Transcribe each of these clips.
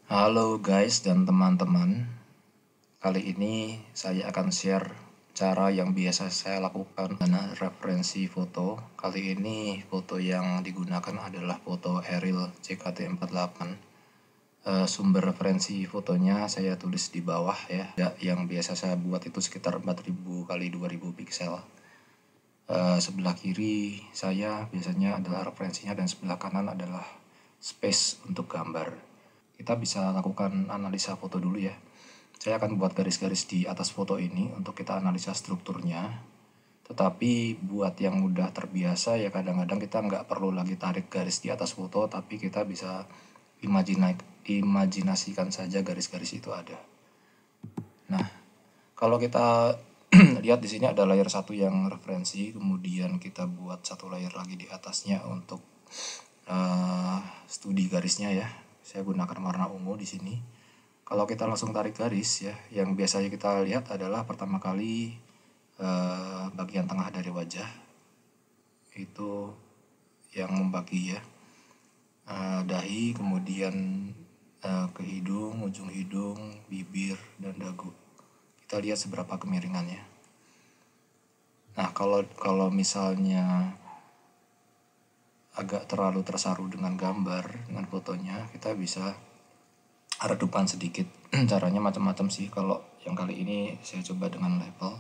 Halo guys dan teman-teman, kali ini saya akan share cara yang biasa saya lakukan karena referensi foto. Kali ini foto yang digunakan adalah foto Eril JKT48. Sumber referensi fotonya saya tulis di bawah ya. Yang biasa saya buat itu sekitar 4000 kali 2000 piksel. Sebelah kiri saya biasanya adalah referensinya dan sebelah kanan adalah space untuk gambar. Kita bisa lakukan analisa foto dulu ya. Saya akan buat garis-garis di atas foto ini untuk kita analisa strukturnya. Tetapi buat yang udah terbiasa ya kadang-kadang kita nggak perlu lagi tarik garis di atas foto, tapi kita bisa imajinasikan saja garis-garis itu ada. Nah, kalau kita lihat di sini ada layer satu yang referensi, kemudian kita buat satu layer lagi di atasnya untuk studi garisnya ya. Saya gunakan warna ungu di sini. Kalau kita langsung tarik garis ya, yang biasanya kita lihat adalah pertama kali bagian tengah dari wajah itu yang membagi ya, dahi, kemudian ke hidung, ujung hidung, bibir, dan dagu. Kita lihat seberapa kemiringannya. Nah, kalau misalnya agak terlalu tersaru dengan gambar, dengan fotonya, kita bisa redupan sedikit. Caranya macam-macam sih. Kalau yang kali ini saya coba dengan level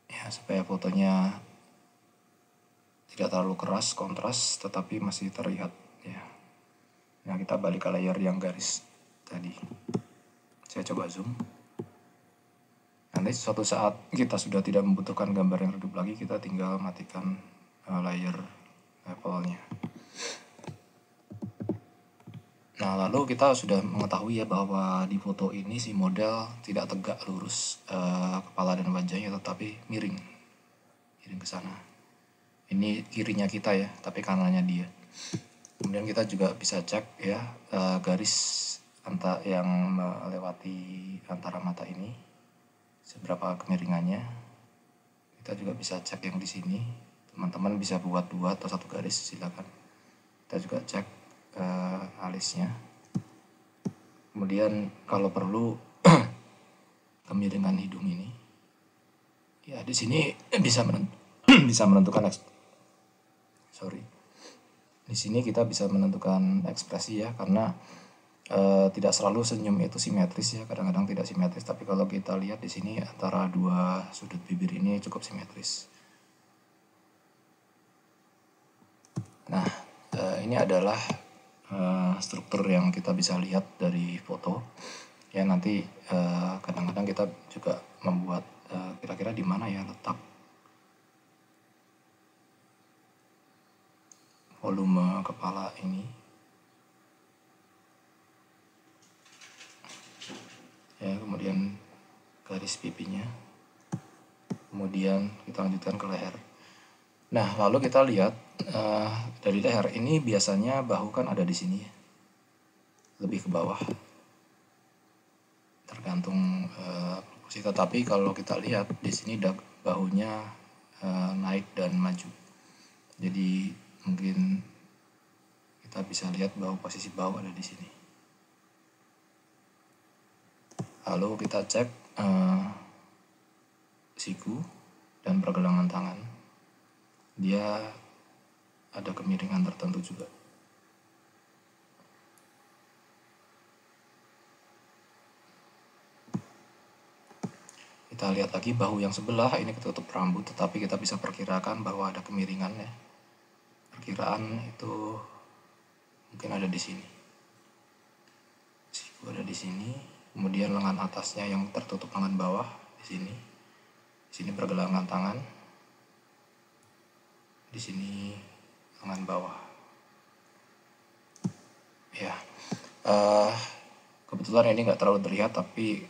ya, supaya fotonya tidak terlalu keras, kontras, tetapi masih terlihat ya. Nah, kita balik ke layer yang garis tadi. Saya coba zoom. Nanti suatu saat kita sudah tidak membutuhkan gambar yang redup lagi, kita tinggal matikan layer levelnya. Nah, lalu kita sudah mengetahui ya bahwa di foto ini si model tidak tegak lurus kepala dan wajahnya, tetapi miring ke sana. Ini kirinya kita ya, tapi kanannya dia. Kemudian kita juga bisa cek ya garis yang melewati antara mata ini seberapa kemiringannya. Kita juga bisa cek yang di sini. Teman-teman bisa buat 2 atau 1 garis, silakan. Kita juga cek alisnya. Kemudian kalau perlu kemiringan hidung ini. Ya, di sini bisa menentukan Di sini kita bisa menentukan ekspresi ya, karena tidak selalu senyum itu simetris ya, kadang-kadang tidak simetris, tapi kalau kita lihat di sini antara 2 sudut bibir ini cukup simetris. Nah, ini adalah struktur yang kita bisa lihat dari foto ya. Nanti kadang-kadang kita juga membuat kira-kira di mana ya letak volume kepala ini ya, kemudian garis pipinya, kemudian kita lanjutkan ke leher. Nah, lalu kita lihat dari leher ini biasanya bahu kan ada di sini ya, lebih ke bawah, tergantung proporsi. Tetapi kalau kita lihat di sini bahunya naik dan maju, jadi mungkin kita bisa lihat bahwa posisi bahu ada di sini. Lalu kita cek siku dan pergelangan tangan, dia ada kemiringan tertentu juga. Kita lihat lagi bahu yang sebelah ini ketutup rambut, tetapi kita bisa perkirakan bahwa ada kemiringan ya. Perkiraan itu mungkin ada di sini. Siku ada di sini, kemudian lengan atasnya yang tertutup lengan bawah di sini. Di sini pergelangan tangan. Di sini lengan bawah. Ya. Kebetulan ini nggak terlalu terlihat, tapi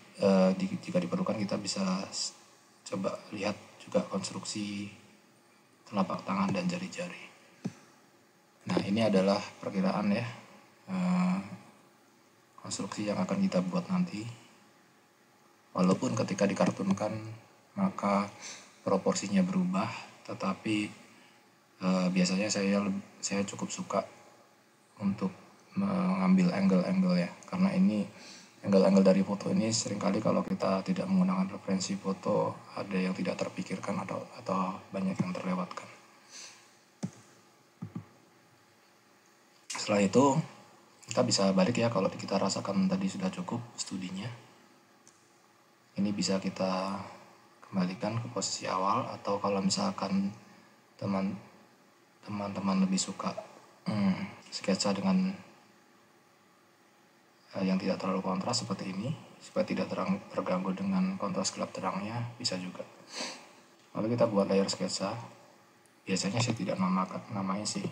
jika diperlukan kita bisa coba lihat juga konstruksi telapak tangan dan jari-jari. Nah, ini adalah perkiraan ya konstruksi yang akan kita buat nanti. Walaupun ketika dikartunkan maka proporsinya berubah, tetapi biasanya saya cukup suka untuk mengambil angle-angle ya, karena ini angle-angle dari foto ini seringkali kalau kita tidak menggunakan referensi foto ada yang tidak terpikirkan atau banyak yang terlewatkan. Setelah itu kita bisa balik ya, kalau kita rasakan tadi sudah cukup studinya. Ini bisa kita kembalikan ke posisi awal, atau kalau misalkan teman-teman lebih suka sketsa dengan yang tidak terlalu kontras seperti ini, supaya tidak terganggu dengan kontras gelap terangnya, bisa juga. Lalu kita buat layer sketsa. Biasanya saya tidak namanya sih,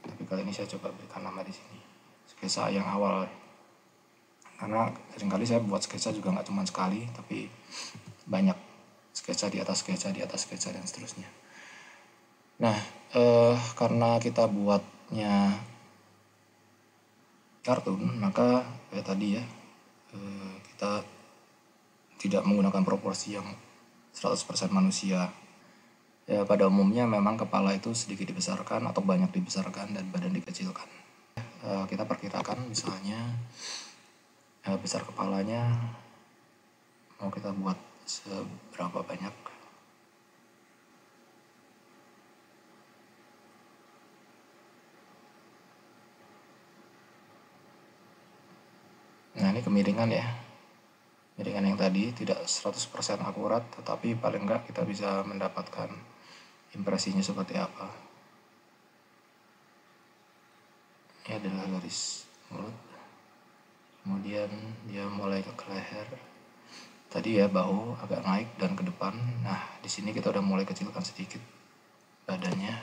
tapi kali ini saya coba berikan nama di sini, sketsa yang awal. Karena seringkali saya buat sketsa juga nggak cuma sekali, tapi banyak sketsa di atas sketsa di atas sketsa dan seterusnya. Nah, karena kita buatnya kartun, maka kayak tadi ya, kita tidak menggunakan proporsi yang 100% manusia. Ya, pada umumnya memang kepala itu sedikit dibesarkan atau banyak dibesarkan dan badan dikecilkan. Kita perkirakan misalnya besar kepalanya mau kita buat seberapa banyak. Nah, ini kemiringan ya. Miringan yang tadi tidak 100% akurat, tetapi paling enggak kita bisa mendapatkan impresinya seperti apa. Ini adalah garis mulut. Kemudian dia mulai ke leher. Tadi ya bahu agak naik dan ke depan. Nah, di sini kita udah mulai kecilkan sedikit badannya.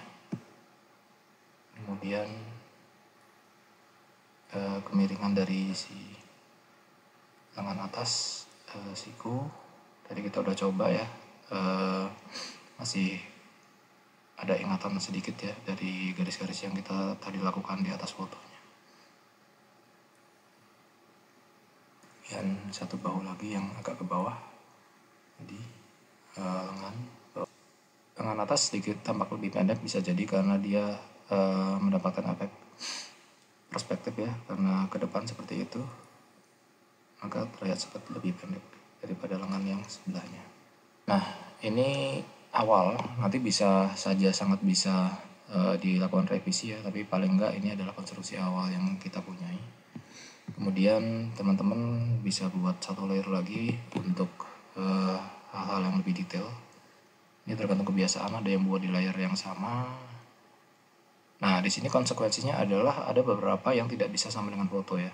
Kemudian kemiringan dari si lengan atas, siku. Tadi kita udah coba ya. Masih ada ingatan sedikit ya dari garis-garis yang kita tadi lakukan di atas fotonya. Dan satu bahu lagi yang agak ke bawah, jadi lengan atas sedikit tampak lebih pendek, bisa jadi karena dia mendapatkan efek perspektif ya, karena ke depan seperti itu maka terlihat seperti lebih pendek daripada lengan yang sebelahnya. Nah, ini awal, nanti bisa saja sangat bisa dilakukan revisi ya, tapi paling enggak ini adalah konstruksi awal yang kita punyai. Kemudian teman-teman bisa buat satu layer lagi untuk hal-hal yang lebih detail. Ini tergantung kebiasaan, ada yang buat di layer yang sama. Nah, di sini konsekuensinya adalah ada beberapa yang tidak bisa sama dengan foto ya.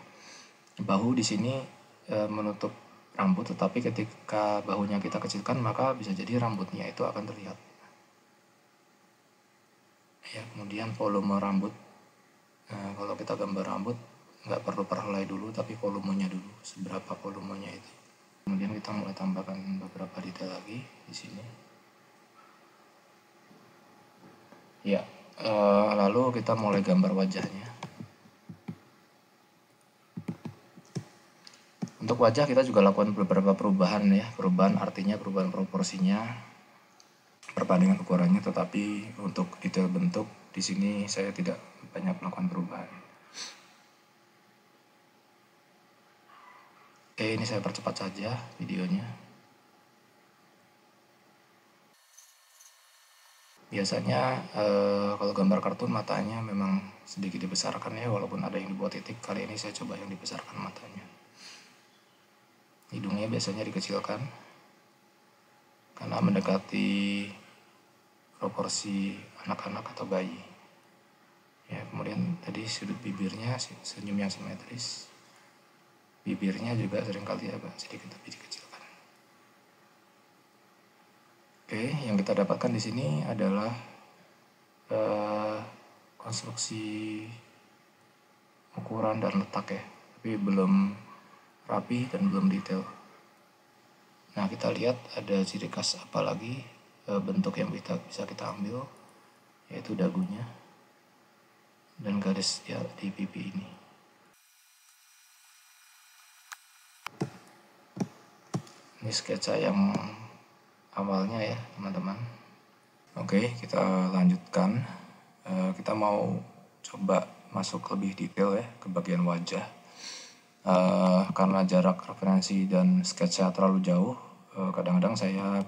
Bahu di sini menutup rambut, tetapi ketika bahunya kita kecilkan maka bisa jadi rambutnya itu akan terlihat. Ya, kemudian volume rambut. Nah, kalau kita gambar rambut nggak perlu perhelai dulu, tapi volumenya dulu, seberapa volumenya itu. Kemudian kita mulai tambahkan beberapa detail lagi di sini. Ya, lalu kita mulai gambar wajahnya. Untuk wajah kita juga lakukan beberapa perubahan ya. Perubahan artinya perubahan proporsinya, perbandingan ukurannya, tetapi untuk detail bentuk di sini saya tidak banyak melakukan perubahan. Oke, ini saya percepat saja videonya. Biasanya kalau gambar kartun matanya memang sedikit dibesarkan ya, walaupun ada yang dibuat titik. Kali ini saya coba yang dibesarkan matanya. Hidungnya biasanya dikecilkan karena mendekati proporsi anak-anak atau bayi. Ya, kemudian tadi sudut bibirnya senyum yang simetris. Bibirnya juga seringkali agak sedikit lebih dikecilkan. Oke, yang kita dapatkan di sini adalah konstruksi ukuran dan letak ya, tapi belum rapi dan belum detail. Nah, kita lihat ada ciri khas apa lagi bentuk yang bisa kita ambil, yaitu dagunya dan garis ya di pipi ini. Ini sketsa yang awalnya ya teman-teman. Oke, kita lanjutkan. Kita mau coba masuk lebih detail ya ke bagian wajah. Karena jarak referensi dan sketsa terlalu jauh, kadang-kadang saya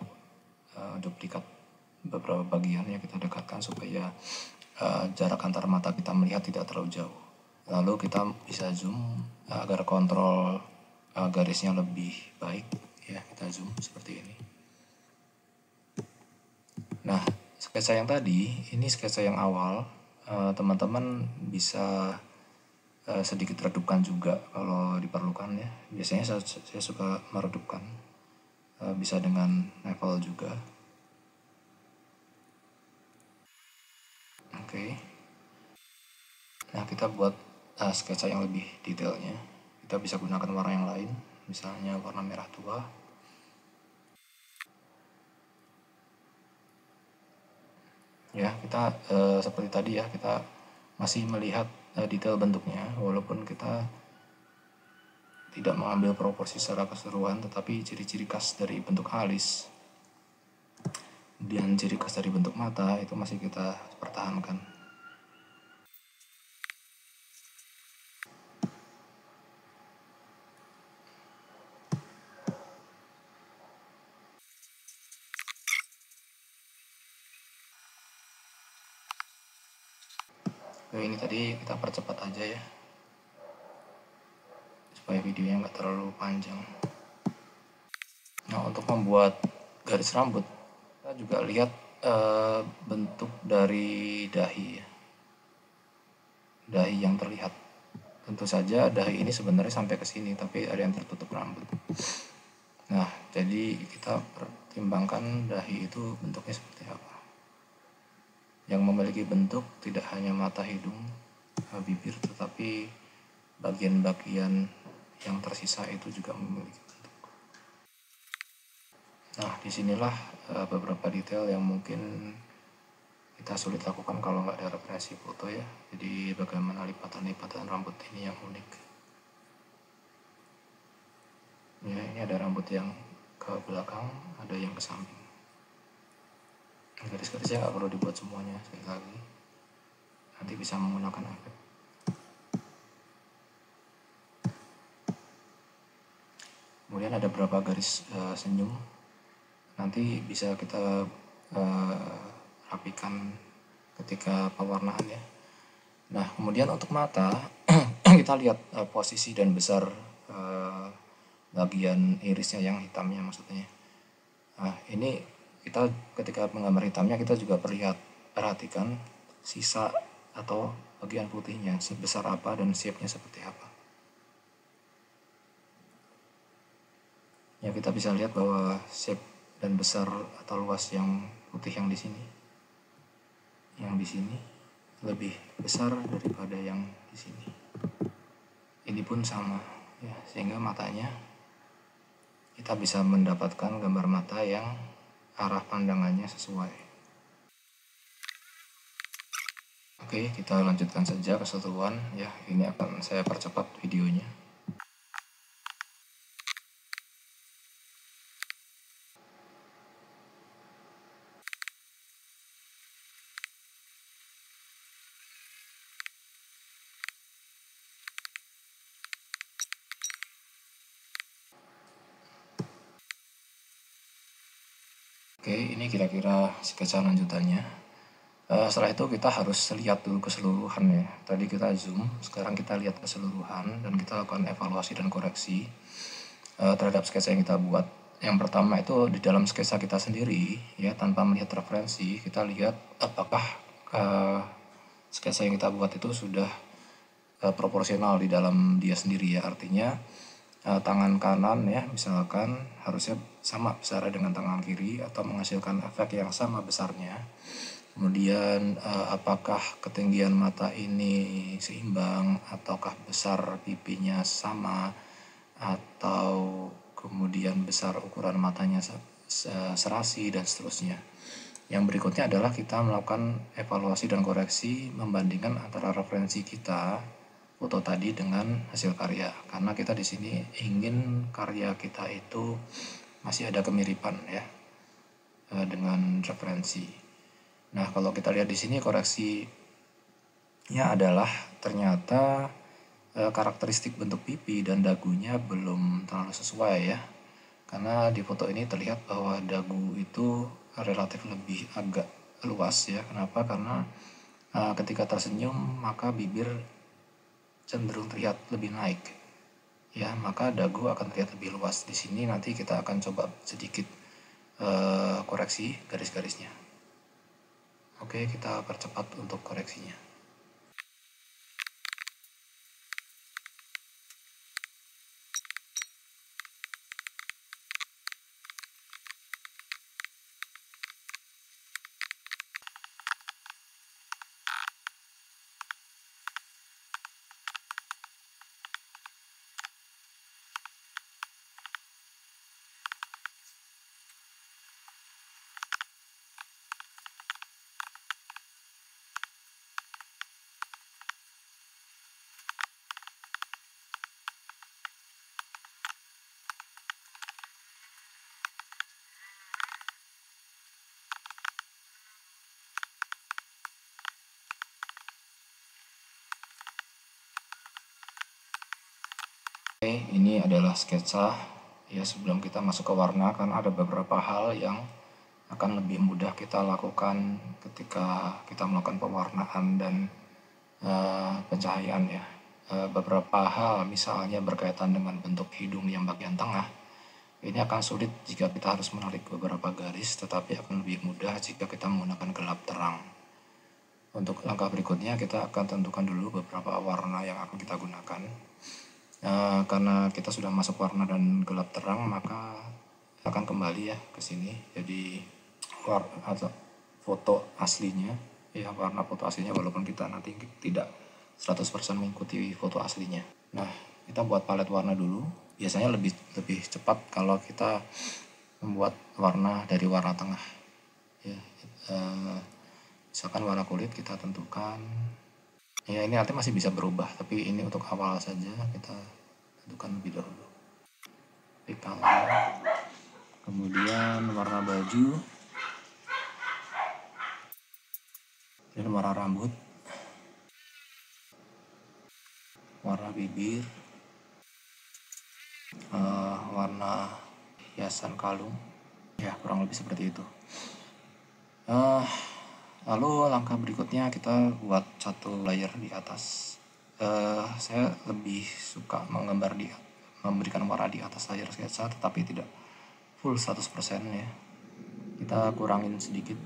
duplikat beberapa bagian yang kita dekatkan supaya jarak antar mata kita melihat tidak terlalu jauh. Lalu kita bisa zoom agar kontrol garisnya lebih baik ya, kita zoom seperti ini. Nah, sketsa yang tadi, ini sketsa yang awal, teman-teman bisa sedikit redupkan juga kalau diperlukan ya. Biasanya saya suka meredupkan, bisa dengan level juga. Oke. Nah, kita buat sketsa yang lebih detailnya. Kita bisa gunakan warna yang lain, misalnya warna merah tua. Ya, kita seperti tadi ya, kita masih melihat detail bentuknya, walaupun kita tidak mengambil proporsi secara keseluruhan, tetapi ciri-ciri khas dari bentuk alis dan ciri khas dari bentuk mata itu masih kita pertahankan. Oke, ini tadi kita percepat aja ya, supaya videonya nggak terlalu panjang. Nah, untuk membuat garis rambut, kita juga lihat bentuk dari dahi ya. Dahi yang terlihat. Tentu saja dahi ini sebenarnya sampai ke sini, tapi ada yang tertutup rambut. Nah, jadi kita pertimbangkan dahi itu bentuknya seperti apa. Yang memiliki bentuk tidak hanya mata, hidung, bibir, tetapi bagian-bagian yang tersisa itu juga memiliki bentuk. Nah, disinilah beberapa detail yang mungkin kita sulit lakukan kalau nggak ada referensi foto ya. Jadi bagaimana lipatan-lipatan rambut ini yang unik. Ya, ini ada rambut yang ke belakang, ada yang ke samping. Garis-garisnya nggak perlu dibuat semuanya sekali lagi. Nanti bisa menggunakan efek. Kemudian ada beberapa garis senyum. Nanti bisa kita rapikan ketika pewarnaan ya. Nah, kemudian untuk mata kita lihat posisi dan besar bagian irisnya yang hitamnya maksudnya. Nah, ini kita ketika menggambar hitamnya kita juga perhatikan sisa atau bagian putihnya sebesar apa dan shape-nya seperti apa. Ya, kita bisa lihat bahwa shape dan besar atau luas yang putih yang di sini, lebih besar daripada yang di sini. Ini pun sama ya, sehingga matanya kita bisa mendapatkan gambar mata yang arah pandangannya sesuai. Oke, kita lanjutkan saja keseluruhan ya. Ini akan saya percepat videonya. Oke, ini kira-kira sketsa lanjutannya. Setelah itu kita harus lihat dulu keseluruhan ya. Tadi kita zoom, sekarang kita lihat keseluruhan dan kita lakukan evaluasi dan koreksi terhadap sketsa yang kita buat. Yang pertama itu di dalam sketsa kita sendiri ya, tanpa melihat referensi, kita lihat apakah sketsa yang kita buat itu sudah proporsional di dalam dia sendiri ya. Artinya tangan kanan ya misalkan harusnya sama besarnya dengan tangan kiri atau menghasilkan efek yang sama besarnya. Kemudian apakah ketinggian mata ini seimbang ataukah besar pipinya sama, atau kemudian besar ukuran matanya serasi dan seterusnya. Yang berikutnya adalah kita melakukan evaluasi dan koreksi membandingkan antara referensi kita foto tadi dengan hasil karya, karena kita di sini ingin karya kita itu masih ada kemiripan ya dengan referensi. Nah, kalau kita lihat di sini koreksinya adalah ternyata karakteristik bentuk pipi dan dagunya belum terlalu sesuai ya, karena di foto ini terlihat bahwa dagu itu relatif lebih agak luas ya. Kenapa? Karena ketika tersenyum maka bibir cenderung terlihat lebih naik ya, maka dagu akan terlihat lebih luas. Di sini nanti kita akan coba sedikit koreksi garis-garisnya. Oke, kita percepat untuk koreksinya. Oke, ini adalah sketsa ya. Sebelum kita masuk ke warna, kan ada beberapa hal yang akan lebih mudah kita lakukan ketika kita melakukan pewarnaan dan pencahayaan ya. Beberapa hal misalnya berkaitan dengan bentuk hidung yang bagian tengah, ini akan sulit jika kita harus menarik beberapa garis, tetapi akan lebih mudah jika kita menggunakan gelap terang. Untuk langkah berikutnya kita akan tentukan dulu beberapa warna yang akan kita gunakan. Karena kita sudah masuk warna dan gelap terang, maka akan kembali ya ke sini. Jadi atau foto aslinya ya, warna foto aslinya, walaupun kita nanti tidak 100% mengikuti foto aslinya. Nah, kita buat palet warna dulu. Biasanya lebih cepat kalau kita membuat warna dari warna tengah ya. Misalkan warna kulit kita tentukan ya, ini nanti masih bisa berubah, tapi ini untuk awal saja kita tentukan lebih dahulu. Pick color, kemudian warna baju, dan warna rambut, warna bibir, warna hiasan kalung ya, kurang lebih seperti itu. Lalu langkah berikutnya kita buat satu layer di atas. Saya lebih suka memberikan warna di atas layer sketsa, tetapi tidak full 100% ya. Kita kurangin sedikit.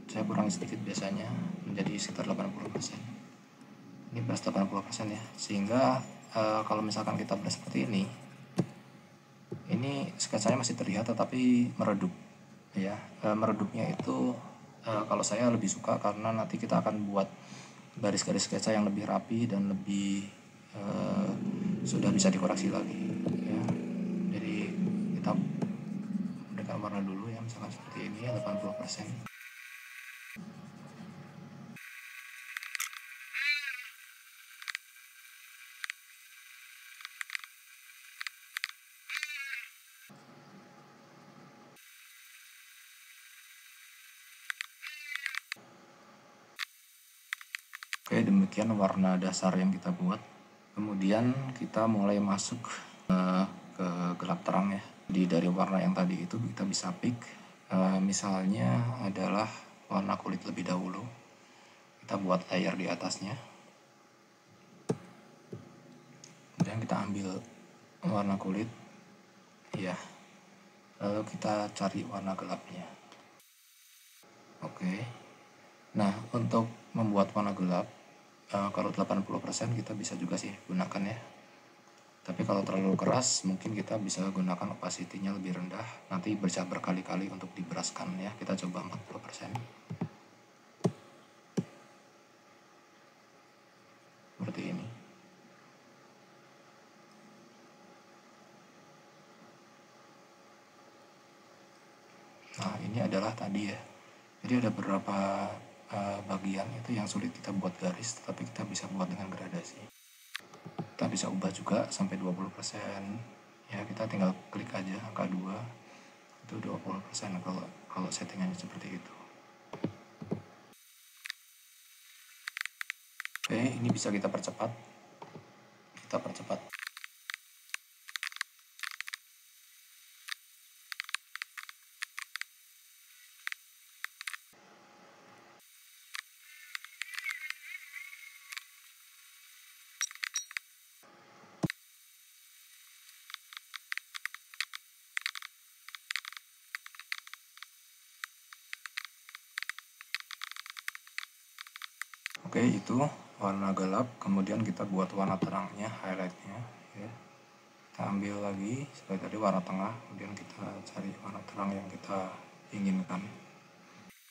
Saya kurangin sedikit biasanya menjadi sekitar 80%. Ini plus 80% ya. Sehingga kalau misalkan kita beras seperti ini sketsanya masih terlihat tetapi meredup ya. Meredupnya itu kalau saya lebih suka karena nanti kita akan buat garis-garis sketsa yang lebih rapi dan lebih sudah bisa dikoreksi lagi ya. Jadi kita berikan warna dulu ya, misalkan seperti ini ya, 80%. Oke, demikian warna dasar yang kita buat. Kemudian kita mulai masuk ke gelap terang ya. Jadi dari warna yang tadi itu kita bisa pick misalnya adalah warna kulit lebih dahulu. Kita buat layer di atasnya. Kemudian kita ambil warna kulit ya. Lalu kita cari warna gelapnya. Oke. Nah, untuk membuat warna gelap, kalau 80% kita bisa juga sih gunakan ya. Tapi kalau terlalu keras mungkin kita bisa gunakan opacity-nya lebih rendah. Nanti bisa berkali-kali untuk diberaskan ya. Kita coba 40%. Seperti ini. Nah, ini adalah tadi ya. Jadi ada beberapa bagian itu yang sulit kita buat garis, tetapi kita bisa buat dengan gradasi. Kita bisa ubah juga sampai 20%. Ya, kita tinggal klik aja angka 2. Itu 20% kalau settingannya seperti itu. Oke, ini bisa kita percepat. Oke, itu warna gelap, kemudian kita buat warna terangnya, highlightnya ya. Kita ambil lagi seperti tadi warna tengah, kemudian kita cari warna terang yang kita inginkan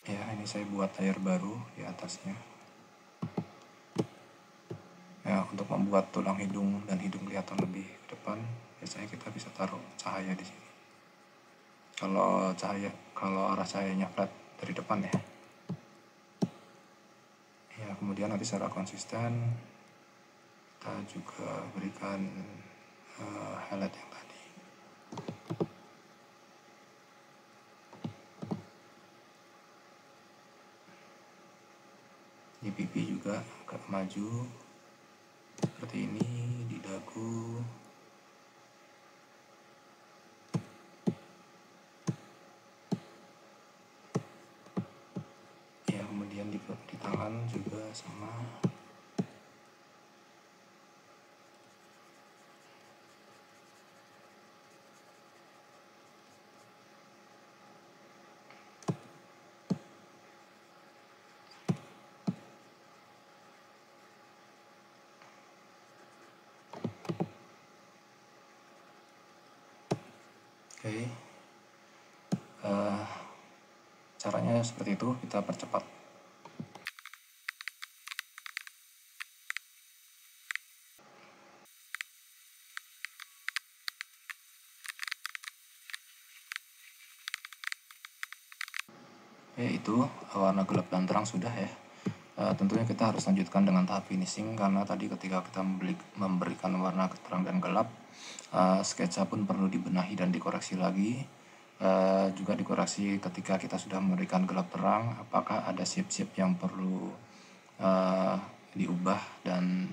ya. Ini saya buat layer baru di atasnya ya, untuk membuat tulang hidung dan hidung kelihatan lebih ke depan. Biasanya kita bisa taruh cahaya di sini. Kalau arah cahayanya flat dari depan ya. Ya, kemudian nanti secara konsisten kita juga berikan highlight yang tadi. Di pipi juga agak maju seperti ini, di dagu. Ya, kemudian di tangan juga sama. Oke, caranya seperti itu, kita percepat. Itu warna gelap dan terang sudah ya. Tentunya kita harus lanjutkan dengan tahap finishing, karena tadi ketika kita memberikan warna terang dan gelap, sketsa pun perlu dibenahi dan dikoreksi lagi. Juga dikoreksi ketika kita sudah memberikan gelap terang, apakah ada shape-shape yang perlu diubah dan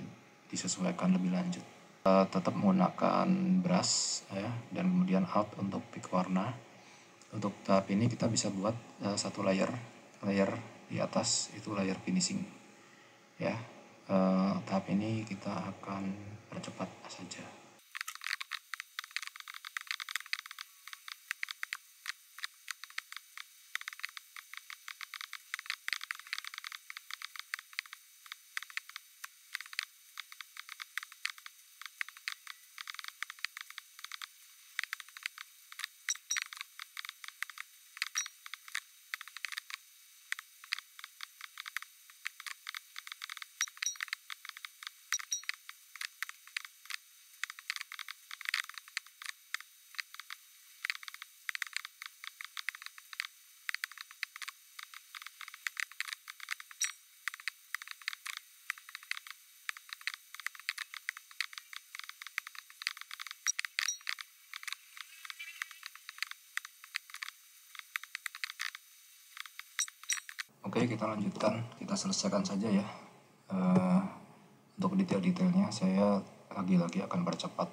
disesuaikan lebih lanjut. Tetap menggunakan brush ya, dan kemudian out untuk pick warna. Untuk tahap ini kita bisa buat satu layer di atas, itu layer finishing ya. Tahap ini kita akan percepat saja. Oke, kita lanjutkan, kita selesaikan saja ya. Untuk detail-detailnya saya lagi-lagi akan percepat.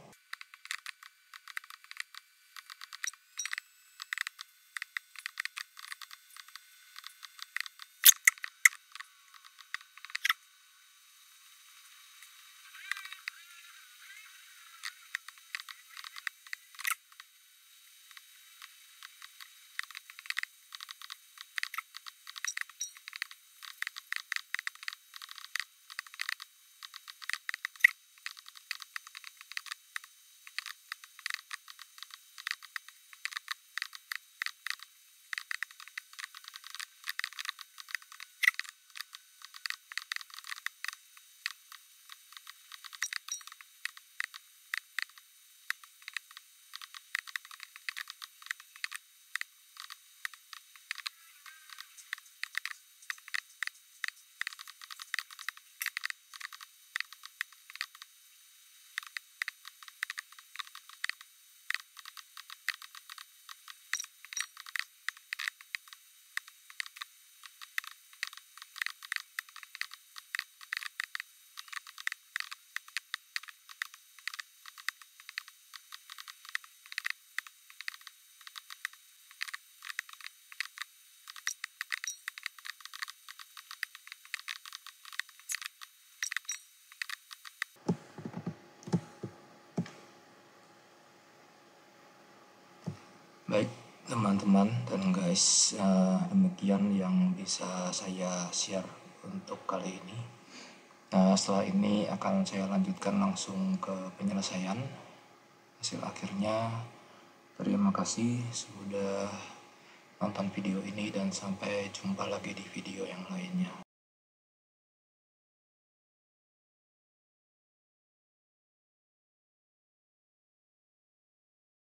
Baik teman-teman dan guys, demikian yang bisa saya share untuk kali ini. Setelah ini akan saya lanjutkan langsung ke penyelesaian hasil akhirnya. Terima kasih sudah nonton video ini dan sampai jumpa lagi di video yang lainnya.